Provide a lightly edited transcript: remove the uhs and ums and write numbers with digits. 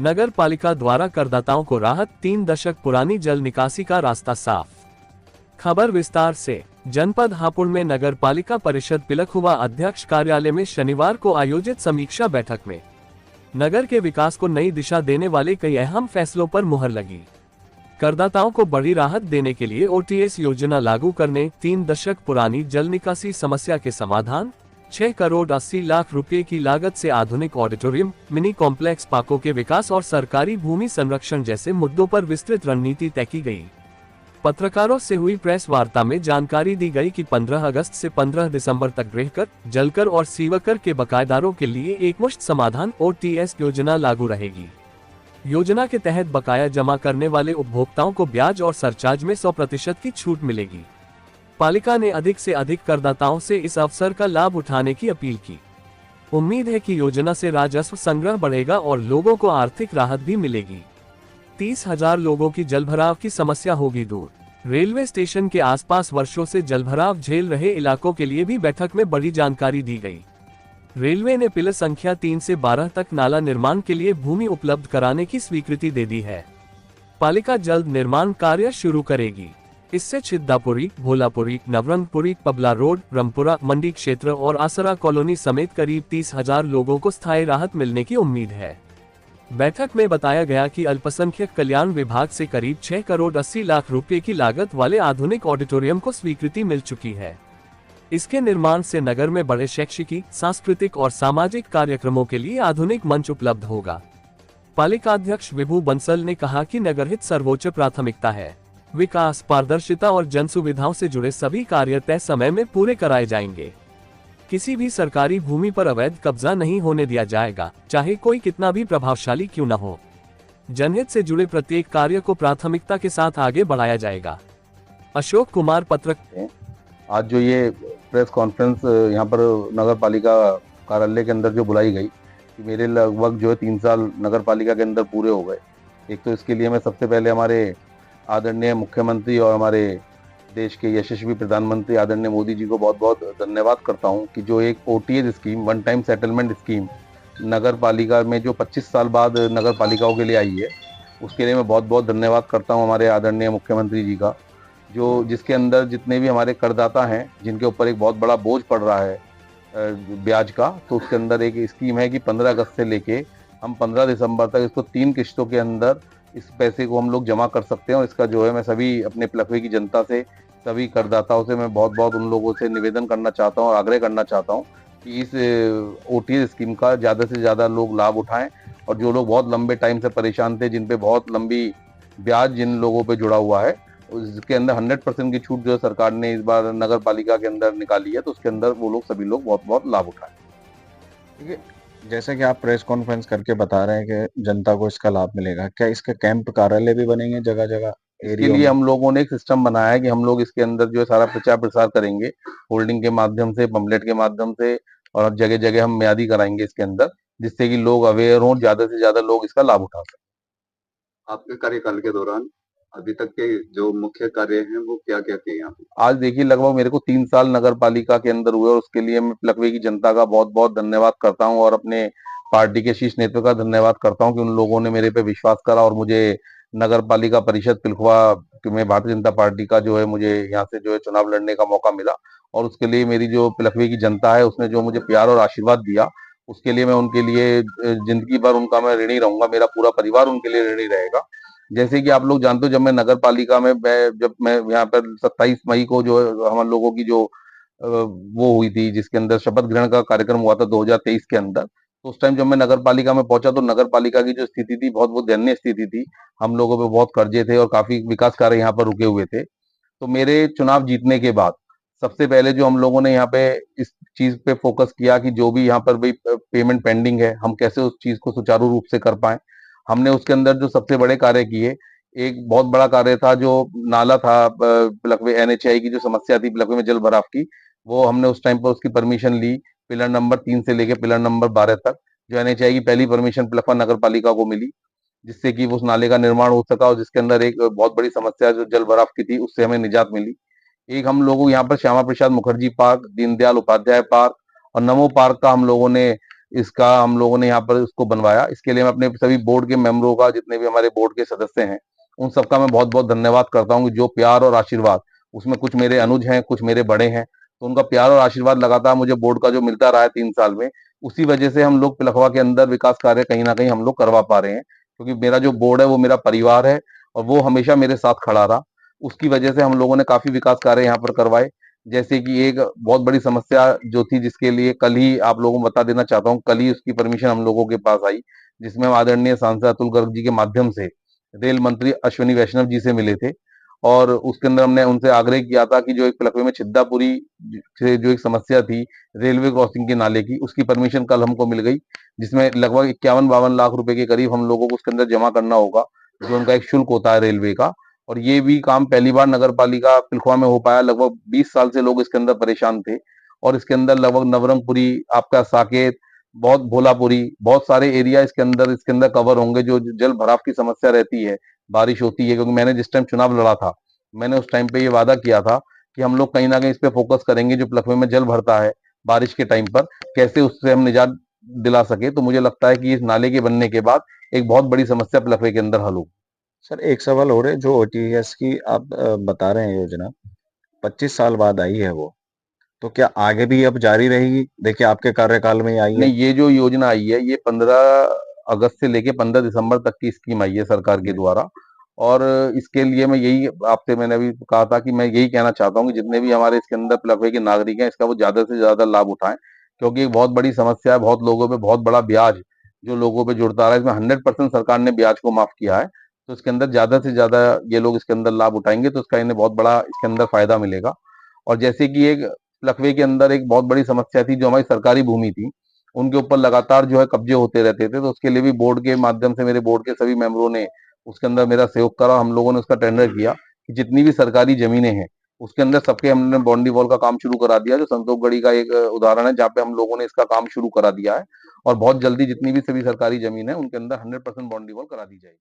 नगर पालिका द्वारा करदाताओं को राहत, 3 दशक पुरानी जल निकासी का रास्ता साफ। खबर विस्तार से। जनपद हापुड़ में नगर पालिका परिषद पिलखुवा अध्यक्ष कार्यालय में शनिवार को आयोजित समीक्षा बैठक में नगर के विकास को नई दिशा देने वाले कई अहम फैसलों पर मुहर लगी। करदाताओं को बड़ी राहत देने के लिए ओटीएस योजना लागू करने, 3 दशक पुरानी जल निकासी समस्या के समाधान, 6 करोड़ 80 लाख रुपए की लागत से आधुनिक ऑडिटोरियम, मिनी कॉम्प्लेक्स, पार्कों के विकास और सरकारी भूमि संरक्षण जैसे मुद्दों पर विस्तृत रणनीति तय की गई। पत्रकारों से हुई प्रेस वार्ता में जानकारी दी गई कि 15 अगस्त से 15 दिसंबर तक गृहकर, जलकर और सीवकर के बकायेदारों के लिए एकमुश्त समाधान ओटीएस योजना लागू रहेगी। योजना के तहत बकाया जमा करने वाले उपभोक्ताओं को ब्याज और सरचार्ज में 100% की छूट मिलेगी। पालिका ने अधिक से अधिक करदाताओं से इस अवसर का लाभ उठाने की अपील की। उम्मीद है कि योजना से राजस्व संग्रह बढ़ेगा और लोगों को आर्थिक राहत भी मिलेगी। 30,000 लोगों की जलभराव की समस्या होगी दूर। रेलवे स्टेशन के आसपास वर्षों से जलभराव झेल रहे इलाकों के लिए भी बैठक में बड़ी जानकारी दी गई। रेलवे ने पिलर संख्या 3 से 12 तक नाला निर्माण के लिए भूमि उपलब्ध कराने की स्वीकृति दे दी है। पालिका जल्द निर्माण कार्य शुरू करेगी। इससे छिद्दापुरी, भोलापुरी, नवरंगपुरी, पबला रोड, रमपुरा, मंडी क्षेत्र और आसरा कॉलोनी समेत करीब 30,000 लोगों को स्थायी राहत मिलने की उम्मीद है। बैठक में बताया गया कि अल्पसंख्यक कल्याण विभाग से करीब 6 करोड़ 80 लाख रुपए की लागत वाले आधुनिक ऑडिटोरियम को स्वीकृति मिल चुकी है। इसके निर्माण से नगर में बड़े शैक्षिकी, सांस्कृतिक और सामाजिक कार्यक्रमों के लिए आधुनिक मंच उपलब्ध होगा। पालिका अध्यक्ष विभू बंसल ने कहा कि नगरहित सर्वोच्च प्राथमिकता है। विकास, पारदर्शिता और जन सुविधाओं से जुड़े सभी कार्य तय समय में पूरे कराए जाएंगे। किसी भी सरकारी भूमि पर अवैध कब्जा नहीं होने दिया जाएगा, चाहे कोई कितना भी प्रभावशाली क्यों न हो। जनहित से जुड़े प्रत्येक कार्य को प्राथमिकता के साथ आगे बढ़ाया जाएगा। अशोक कुमार, पत्रकार। आज जो ये प्रेस कॉन्फ्रेंस यहाँ पर नगर पालिका कार्यालय के अंदर जो बुलाई गई, कि मेरे लगभग जो है 3 साल नगर पालिका के अंदर पूरे हो गए। एक तो इसके लिए मैं सबसे पहले हमारे आदरणीय मुख्यमंत्री और हमारे देश के यशस्वी प्रधानमंत्री आदरणीय मोदी जी को बहुत बहुत धन्यवाद करता हूं कि जो एक OTS scheme, one time settlement scheme नगर पालिका में जो 25 साल बाद नगर पालिकाओं के लिए आई है, उसके लिए मैं बहुत बहुत धन्यवाद करता हूं हमारे आदरणीय मुख्यमंत्री जी का, जो जिसके अंदर जितने भी हमारे करदाता हैं जिनके ऊपर एक बहुत बड़ा बोझ पड़ रहा है ब्याज का, तो उसके अंदर एक स्कीम है कि 15 अगस्त से लेके हम 15 दिसंबर तक इसको 3 किश्तों के अंदर इस पैसे को हम लोग जमा कर सकते हैं। और इसका जो है मैं सभी अपने पिलखुवे की जनता से, सभी करदाताओं से मैं बहुत बहुत उन लोगों से निवेदन करना चाहता हूं और आग्रह करना चाहता हूं कि इस ओटीएस स्कीम का ज़्यादा से ज़्यादा लोग लाभ उठाएं। और जो लोग बहुत लंबे टाइम से परेशान थे, जिन पे बहुत लंबी ब्याज जिन लोगों पे जुड़ा हुआ है, उसके अंदर 100% की छूट जो सरकार ने इस बार नगर पालिका के अंदर निकाली है, तो उसके अंदर वो लोग सभी लोग बहुत बहुत लाभ उठाएं। ठीक है, जैसे कि आप प्रेस कॉन्फ्रेंस करके बता रहे हैं कि जनता को इसका लाभ मिलेगा, क्या इसके कैंप कार्यालय भी बनेंगे जगह जगह? इसके लिए हम लोगों ने एक सिस्टम बनाया है कि हम लोग इसके अंदर जो है सारा प्रचार प्रसार करेंगे, होल्डिंग के माध्यम से, पम्पलेट के माध्यम से, और जगह जगह हम म्यादी कराएंगे इसके अंदर, जिससे कि लोग अवेयर हों, ज्यादा से ज्यादा लोग इसका लाभ उठा सकें। आपके कार्यकाल के दौरान अभी तक के जो मुख्य कार्य हैं वो क्या क्या किए यहाँ पे? आज देखिए, लगभग मेरे को 3 साल नगर पालिका के अंदर हुए और उसके लिए मैं पिलखुवे की जनता का बहुत बहुत धन्यवाद करता हूँ और अपने पार्टी के शीर्ष नेतृत्व का धन्यवाद करता हूँ कि उन लोगों ने मेरे पे विश्वास करा और मुझे नगर पालिका परिषद पिलखुवा में भारतीय जनता पार्टी का जो है मुझे यहाँ से जो है चुनाव लड़ने का मौका मिला। और उसके लिए मेरी जो पिलखुवे की जनता है उसने जो मुझे प्यार और आशीर्वाद दिया, उसके लिए मैं उनके लिए जिंदगी भर उनका मैं ऋणी रहूंगा। मेरा पूरा परिवार उनके लिए ऋणी रहेगा। जैसे कि आप लोग जानते हो, जब मैं नगर पालिका में जब मैं यहाँ पर 27 मई को जो हम लोगों की जो वो हुई थी, जिसके अंदर शपथ ग्रहण का कार्यक्रम हुआ था 2023 के अंदर, तो उस टाइम जब मैं नगर पालिका में पहुंचा तो नगर पालिका की जो स्थिति थी बहुत वो दयनीय स्थिति थी। हम लोगों पे बहुत कर्जे थे और काफी विकास कार्य यहाँ पर रुके हुए थे। तो मेरे चुनाव जीतने के बाद सबसे पहले जो हम लोगों ने यहाँ पे इस चीज पे फोकस किया कि जो भी यहाँ पर भी पेमेंट पेंडिंग है, हम कैसे उस चीज को सुचारू रूप से कर पाए। हमने उसके अंदर जो सबसे बड़े कार्य किए, एक बहुत बड़ा कार्य था जो नाला था पिलखुवे एनएचआई की जो समस्या थी पिलखुवे में जल भराव की, वो हमने उस टाइम पर उसकी परमिशन ली। पिलर नंबर 3 से लेके पिलर नंबर 12 तक जो एनएचआई की पहली परमिशन पिलखुवा नगर पालिका को मिली, जिससे कि उस नाले का निर्माण हो सका और जिसके अंदर एक बहुत बड़ी समस्या जो जल भराव की थी उससे हमें निजात मिली। एक हम लोगों यहाँ पर श्यामा प्रसाद मुखर्जी पार्क, दीनदयाल उपाध्याय पार्क और नमो पार्क का हम लोगों ने इसका हम लोगों ने यहाँ पर उसको बनवाया। इसके लिए मैं अपने सभी बोर्ड के मेंबरों का, जितने भी हमारे बोर्ड के सदस्य हैं, उन सबका मैं बहुत बहुत धन्यवाद करता हूँ कि जो प्यार और आशीर्वाद, उसमें कुछ मेरे अनुज हैं, कुछ मेरे बड़े हैं, तो उनका प्यार और आशीर्वाद लगातार मुझे बोर्ड का जो मिलता रहा है 3 साल में, उसी वजह से हम लोग पिलखवा के अंदर विकास कार्य कहीं ना कहीं हम लोग करवा पा रहे हैं। क्योंकि मेरा जो बोर्ड है वो मेरा परिवार है और वो हमेशा मेरे साथ खड़ा रहा। उसकी वजह से हम लोगों ने काफी विकास कार्य यहाँ पर करवाए। जैसे कि एक बहुत बड़ी समस्या जो थी, जिसके लिए कल ही आप लोगों को बता देना चाहता हूँ, कल ही उसकी परमिशन हम लोगों के पास आई, जिसमें हम आदरणीय सांसद अतुल गर्ग जी के माध्यम से रेल मंत्री अश्विनी वैष्णव जी से मिले थे। और उसके अंदर हमने उनसे आग्रह किया था कि जो एक पिलखवे में छिद्दापुरी से जो एक समस्या थी रेलवे क्रॉसिंग के नाले की, उसकी परमिशन कल हमको मिल गई, जिसमें लगभग 51-52 लाख रुपए के करीब हम लोगों को उसके अंदर जमा करना होगा, जो उनका एक शुल्क होता है रेलवे का। और ये भी काम पहली बार नगर पालिका पिलखवा में हो पाया। लगभग 20 साल से लोग इसके अंदर परेशान थे और इसके अंदर लगभग नवरंगपुरी, आपका साकेत, बहुत भोलापुरी, बहुत सारे एरिया इसके अंदर कवर होंगे, जो जल भराव की समस्या रहती है, बारिश होती है। क्योंकि मैंने जिस टाइम चुनाव लड़ा था, मैंने उस टाइम पे ये वादा किया था कि हम लोग कहीं ना कहीं इस पे फोकस करेंगे, जो पिलखवे में जल भरता है बारिश के टाइम पर, कैसे उससे हम निजात दिला सके। तो मुझे लगता है कि इस नाले के बनने के बाद एक बहुत बड़ी समस्या पिलखवे के अंदर हल होगी। सर एक सवाल और है, जो ओटीएस की आप बता रहे हैं योजना, 25 साल बाद आई है वो, तो क्या आगे भी अब जारी रहेगी? देखिए आपके कार्यकाल में ही आई है। नहीं, ये जो योजना आई है, ये 15 अगस्त से लेके 15 दिसंबर तक की स्कीम आई है सरकार के जी। द्वारा। और इसके लिए मैं यही आपसे, मैंने अभी कहा था कि मैं यही कहना चाहता हूँ कि जितने भी हमारे इसके अंदर पिलखवे के नागरिक हैं, इसका वो ज्यादा से ज्यादा लाभ उठाएं। क्योंकि एक बहुत बड़ी समस्या है, बहुत लोगों पे बहुत बड़ा ब्याज जो लोगों पे जुड़ता रहा है, इसमें 100% सरकार ने ब्याज को माफ किया है। तो इसके अंदर ज्यादा से ज्यादा ये लोग इसके अंदर लाभ उठाएंगे, तो इसका इन्हें बहुत बड़ा इसके अंदर फायदा मिलेगा। और जैसे कि एक लखवे के अंदर एक बहुत बड़ी समस्या थी, जो हमारी सरकारी भूमि थी, उनके ऊपर लगातार जो है कब्जे होते रहते थे। तो उसके लिए भी बोर्ड के माध्यम से मेरे बोर्ड के सभी मेंबरों ने उसके अंदर मेरा सहयोग करा। हम लोगों ने उसका टेंडर किया कि जितनी भी सरकारी जमीनें हैं, उसके अंदर सबके हमने बाउंड्री वॉल का काम शुरू करा दिया। जो संतोषगढ़ी का एक उदाहरण है, जहाँ पे हम लोगों ने इसका काम शुरू करा दिया है। और बहुत जल्दी जितनी भी सभी सरकारी जमीन है, उनके अंदर 100% बाउंड्री वॉल करा दी जाएगी।